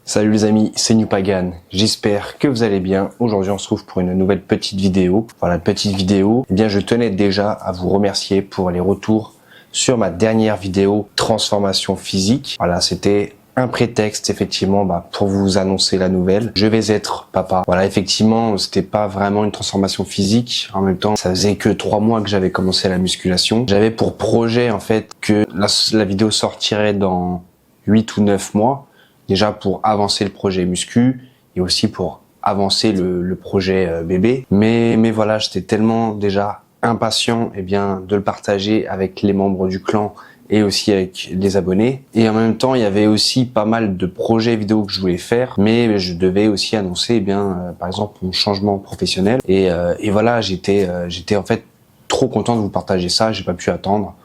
Salut les amis, c'est Newpagan, j'espère que vous allez bien. Aujourd'hui on se retrouve pour une nouvelle petite vidéo. Voilà, petite vidéo, eh bien je tenais déjà à vous remercier pour les retours sur ma dernière vidéo transformation physique. Voilà, c'était un prétexte effectivement pour vous annoncer la nouvelle. Je vais être papa. Voilà, effectivement c'était pas vraiment une transformation physique. En même temps ça faisait que 3 mois que j'avais commencé la musculation. J'avais pour projet en fait que la vidéo sortirait dans 8 ou 9 mois. Déjà pour avancer le projet muscu et aussi pour avancer le projet bébé. Mais voilà, j'étais tellement déjà impatient de le partager avec les membres du clan et aussi avec les abonnés. Et en même temps, il y avait aussi pas mal de projets vidéo que je voulais faire, mais je devais aussi annoncer par exemple mon changement professionnel. Et voilà, j'étais en fait trop content de vous partager ça, j'ai pas pu attendre.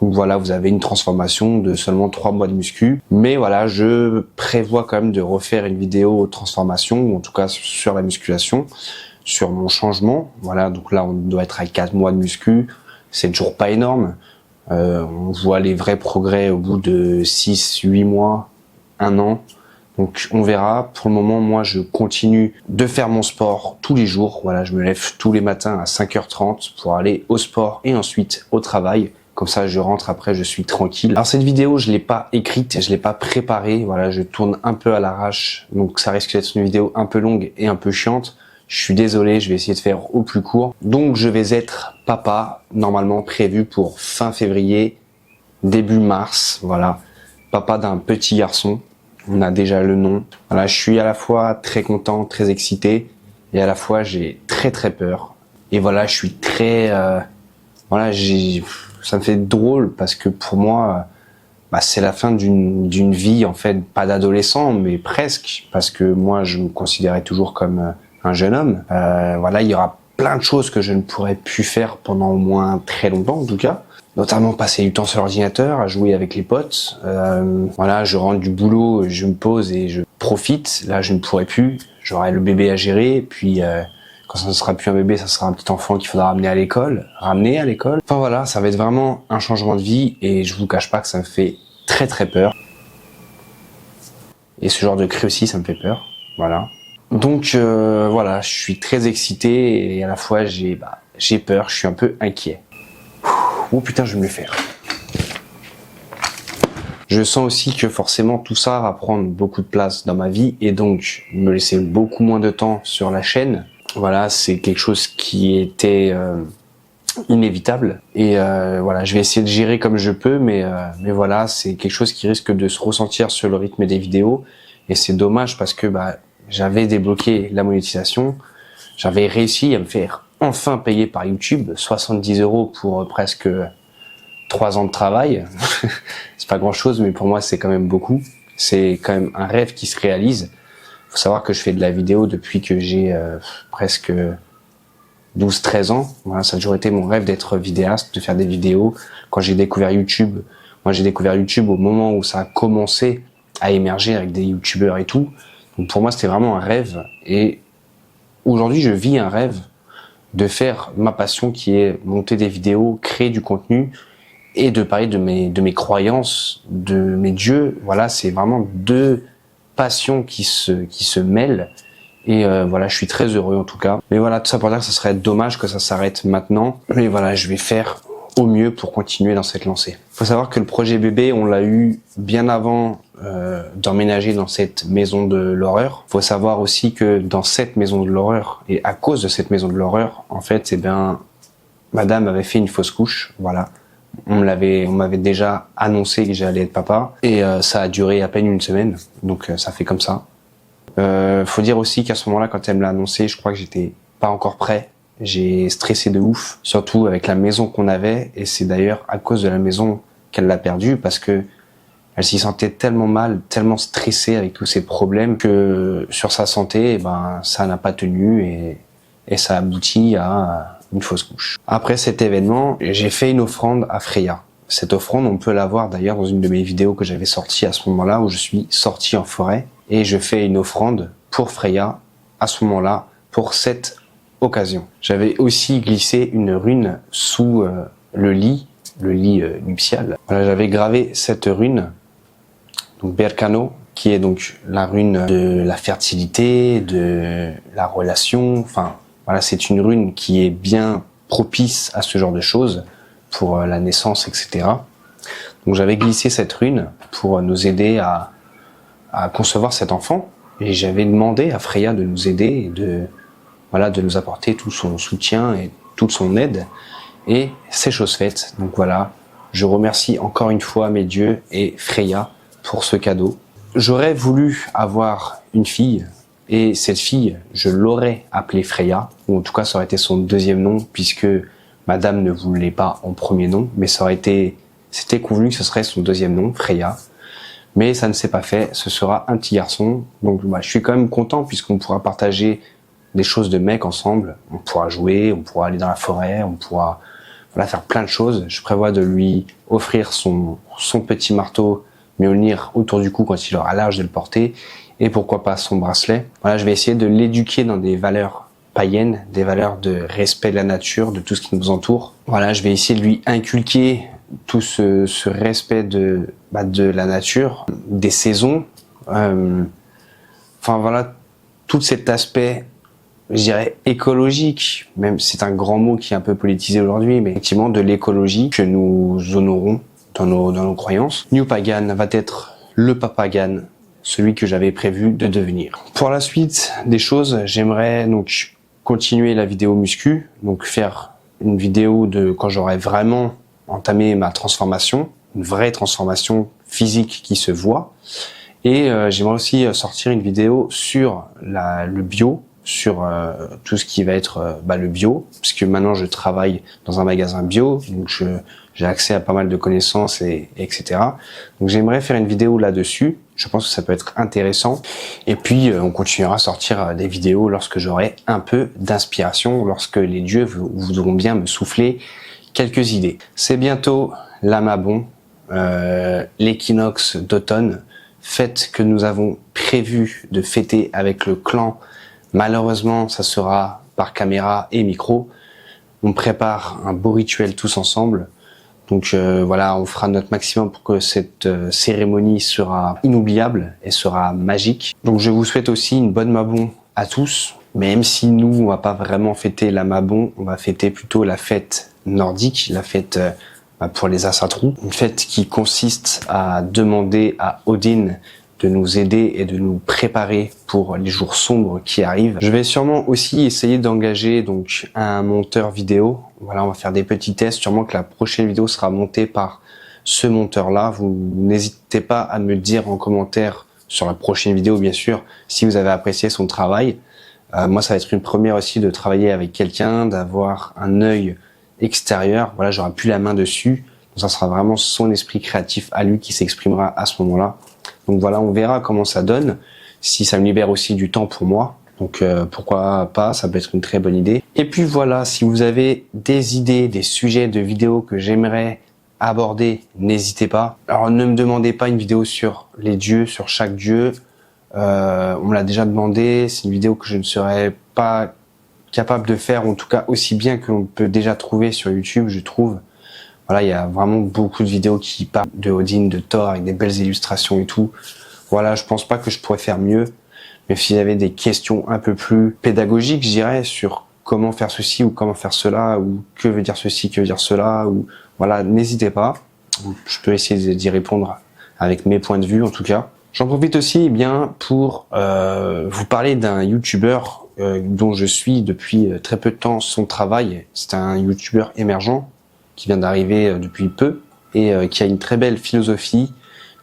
Donc voilà, vous avez une transformation de seulement 3 mois de muscu. Mais voilà, je prévois quand même de refaire une vidéo transformation, ou en tout cas sur la musculation, sur mon changement. Voilà, donc là on doit être à 4 mois de muscu. C'est toujours pas énorme. On voit les vrais progrès au bout de 6, 8 mois, 1 an. Donc on verra. Pour le moment, moi je continue de faire mon sport tous les jours. Voilà, je me lève tous les matins à 5h30 pour aller au sport et ensuite au travail. Comme ça, je rentre après, je suis tranquille. Alors cette vidéo, je l'ai pas écrite, je l'ai pas préparée. Voilà, je tourne un peu à l'arrache, donc ça risque d'être une vidéo un peu longue et un peu chiante. Je suis désolé, je vais essayer de faire au plus court. Donc je vais être papa, normalement prévu pour fin février, début mars. Voilà, papa d'un petit garçon. On a déjà le nom. Voilà, je suis à la fois très content, très excité, et à la fois j'ai très peur. Et voilà, je suis très, ça me fait drôle parce que pour moi, c'est la fin d'une vie en fait, pas d'adolescent, mais presque, parce que moi je me considérais toujours comme un jeune homme. Voilà, il y aura plein de choses que je ne pourrais plus faire pendant au moins très longtemps en tout cas. Notamment passer du temps sur l'ordinateur, à jouer avec les potes. Voilà, je rentre du boulot, je me pose et je profite. Là, je ne pourrai plus. J'aurai le bébé à gérer, puis quand ça ne sera plus un bébé, ça sera un petit enfant qu'il faudra ramener à l'école. Enfin voilà, ça va être vraiment un changement de vie et je vous cache pas que ça me fait très peur. Et ce genre de cri aussi, ça me fait peur. Voilà. Donc voilà, je suis très excité et à la fois j'ai peur, je suis un peu inquiet. Oh putain, je vais me le faire. Je sens aussi que forcément tout ça va prendre beaucoup de place dans ma vie et donc me laisser beaucoup moins de temps sur la chaîne. Voilà, c'est quelque chose qui était inévitable et voilà, je vais essayer de gérer comme je peux, mais voilà, c'est quelque chose qui risque de se ressentir sur le rythme des vidéos et c'est dommage parce que j'avais débloqué la monétisation, j'avais réussi à me faire enfin payer par YouTube 70 € pour presque 3 ans de travail. C'est pas grand chose, mais pour moi c'est quand même beaucoup. C'est quand même un rêve qui se réalise. Faut savoir que je fais de la vidéo depuis que j'ai presque 12-13 ans. Voilà, ça a toujours été mon rêve d'être vidéaste, de faire des vidéos. Quand j'ai découvert YouTube, moi j'ai découvert YouTube au moment où ça a commencé à émerger avec des youtubeurs et tout. Donc pour moi c'était vraiment un rêve et aujourd'hui je vis un rêve de faire ma passion qui est monter des vidéos, créer du contenu et de parler de mes croyances, de mes dieux. Voilà, c'est vraiment 2 passions qui se mêlent et voilà, je suis très heureux en tout cas. Mais voilà, tout ça pour dire que ça serait dommage que ça s'arrête maintenant. Mais voilà, je vais faire au mieux pour continuer dans cette lancée. Faut savoir que le projet bébé, on l'a eu bien avant d'emménager dans cette maison de l'horreur. Faut savoir aussi que dans cette maison de l'horreur et à cause de cette maison de l'horreur, en fait, madame avait fait une fausse couche, voilà. On m'avait déjà annoncé que j'allais être papa et ça a duré à peine 1 semaine, donc ça fait comme ça. Faut dire aussi qu'à ce moment-là, quand elle me l'a annoncé, je crois que j'étais pas encore prêt. J'ai stressé de ouf, surtout avec la maison qu'on avait, et c'est d'ailleurs à cause de la maison qu'elle l'a perdue, parce que elle s'y sentait tellement mal, tellement stressée avec tous ces problèmes que sur sa santé, ça n'a pas tenu et ça aboutit à une fausse couche. Après cet événement, j'ai fait une offrande à Freya. Cette offrande, on peut la voir d'ailleurs dans une de mes vidéos que j'avais sortie à ce moment-là, où je suis sorti en forêt, et je fais une offrande pour Freya à ce moment-là, pour cette occasion. J'avais aussi glissé une rune sous le lit nuptial. Voilà, j'avais gravé cette rune, donc Berkano, qui est donc la rune de la fertilité, de la relation. Enfin, voilà, c'est une rune qui est bien propice à ce genre de choses pour la naissance, etc. Donc j'avais glissé cette rune pour nous aider à concevoir cet enfant, et j'avais demandé à Freya de nous aider et de nous apporter tout son soutien et toute son aide, et c'est chose faite. Donc voilà, je remercie encore une fois mes dieux et Freya pour ce cadeau. J'aurais voulu avoir une fille, et cette fille, je l'aurais appelée Freya, ou en tout cas ça aurait été son deuxième nom, puisque madame ne voulait pas en premier nom, mais c'était convenu que ce serait son deuxième nom, Freya. Mais ça ne s'est pas fait, ce sera un petit garçon. Donc je suis quand même content, puisqu'on pourra partager des choses de mec ensemble. On pourra jouer, on pourra aller dans la forêt, on pourra faire plein de choses. Je prévois de lui offrir son petit marteau Mjolnir autour du cou quand il aura l'âge de le porter, et pourquoi pas son bracelet. Voilà, je vais essayer de l'éduquer dans des valeurs païennes, des valeurs de respect de la nature, de tout ce qui nous entoure. Voilà, je vais essayer de lui inculquer tout ce respect de la nature, des saisons, enfin voilà, tout cet aspect, je dirais écologique, même c'est un grand mot qui est un peu politisé aujourd'hui, mais effectivement de l'écologie que nous honorons dans nos croyances. New Pagan va être le Papagan, celui que j'avais prévu de devenir. Pour la suite des choses, j'aimerais donc continuer la vidéo muscu, donc faire une vidéo de quand j'aurai vraiment entamé ma transformation, une vraie transformation physique qui se voit. Et j'aimerais aussi sortir une vidéo sur le bio, sur tout ce qui va être le bio, puisque maintenant je travaille dans un magasin bio, donc j'ai accès à pas mal de connaissances etc. Donc j'aimerais faire une vidéo là-dessus. Je pense que ça peut être intéressant. Et puis on continuera à sortir des vidéos lorsque j'aurai un peu d'inspiration, lorsque les dieux voudront bien me souffler quelques idées. C'est bientôt l'Amabon, l'équinoxe d'automne, fête que nous avons prévu de fêter avec le clan. Malheureusement, ça sera par caméra et micro. On prépare un beau rituel tous ensemble. Donc voilà, on fera notre maximum pour que cette cérémonie sera inoubliable et sera magique. Donc je vous souhaite aussi une bonne Mabon à tous. Même si nous, on va pas vraiment fêter la Mabon, on va fêter plutôt la fête nordique, la fête pour les Asatru. Une fête qui consiste à demander à Odin de nous aider et de nous préparer pour les jours sombres qui arrivent. Je vais sûrement aussi essayer d'engager donc un monteur vidéo. Voilà, on va faire des petits tests. Sûrement que la prochaine vidéo sera montée par ce monteur-là. Vous n'hésitez pas à me dire en commentaire sur la prochaine vidéo, bien sûr, si vous avez apprécié son travail. Moi, ça va être une première aussi de travailler avec quelqu'un, d'avoir un œil extérieur. Voilà, j'aurai plus la main dessus. Donc, ça sera vraiment son esprit créatif à lui qui s'exprimera à ce moment-là. Donc voilà, on verra comment ça donne, si ça me libère aussi du temps pour moi. Donc pourquoi pas, ça peut être une très bonne idée. Et puis voilà, si vous avez des idées, des sujets de vidéos que j'aimerais aborder, n'hésitez pas. Alors ne me demandez pas une vidéo sur les dieux, sur chaque dieu. On me l'a déjà demandé, c'est une vidéo que je ne serais pas capable de faire, en tout cas aussi bien que l'on peut déjà trouver sur YouTube, je trouve. Voilà, il y a vraiment beaucoup de vidéos qui parlent de Odin, de Thor, avec des belles illustrations et tout. Voilà, je pense pas que je pourrais faire mieux. Mais s'il y avait des questions un peu plus pédagogiques, je dirais, sur comment faire ceci ou comment faire cela, ou que veut dire ceci, que veut dire cela, ou voilà, n'hésitez pas. Je peux essayer d'y répondre avec mes points de vue, en tout cas. J'en profite aussi pour vous parler d'un YouTuber dont je suis depuis très peu de temps son travail. C'est un YouTuber émergent qui vient d'arriver depuis peu et qui a une très belle philosophie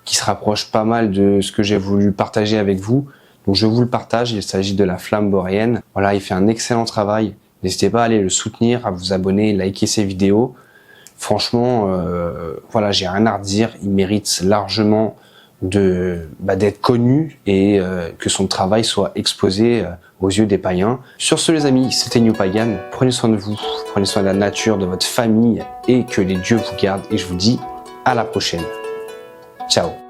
qui se rapproche pas mal de ce que j'ai voulu partager avec vous. Donc je vous le partage, il s'agit de la Flamme Boréenne. Voilà, il fait un excellent travail. N'hésitez pas à aller le soutenir, à vous abonner, liker ses vidéos. Franchement, voilà, j'ai rien à redire. Il mérite largement d'être connu et que son travail soit exposé aux yeux des païens. Sur ce les amis, c'était New Pagan. Prenez soin de vous, prenez soin de la nature, de votre famille et que les dieux vous gardent. Et je vous dis à la prochaine. Ciao.